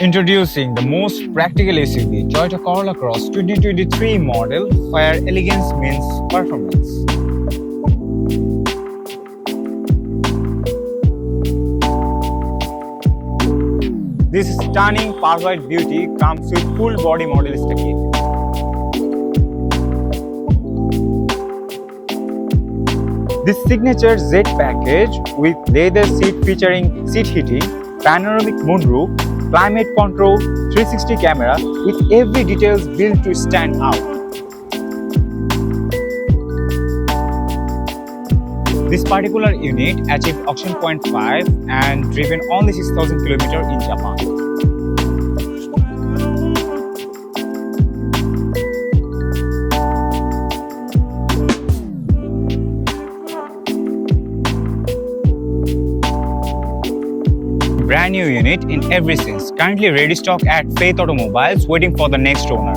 Introducing the most practical SUV, Toyota Corolla Cross 2023 model, where elegance means performance. This stunning power-white beauty comes with full-body Modellista kit. This signature Z package with leather seat featuring seat heating, panoramic moonroof, climate control, 360 camera with every details built to stand out. This particular unit achieved auction point 5 and driven only 6,000 km in Japan. Brand new unit in every sense, currently ready stock at Faith Automobiles, waiting for the next owner.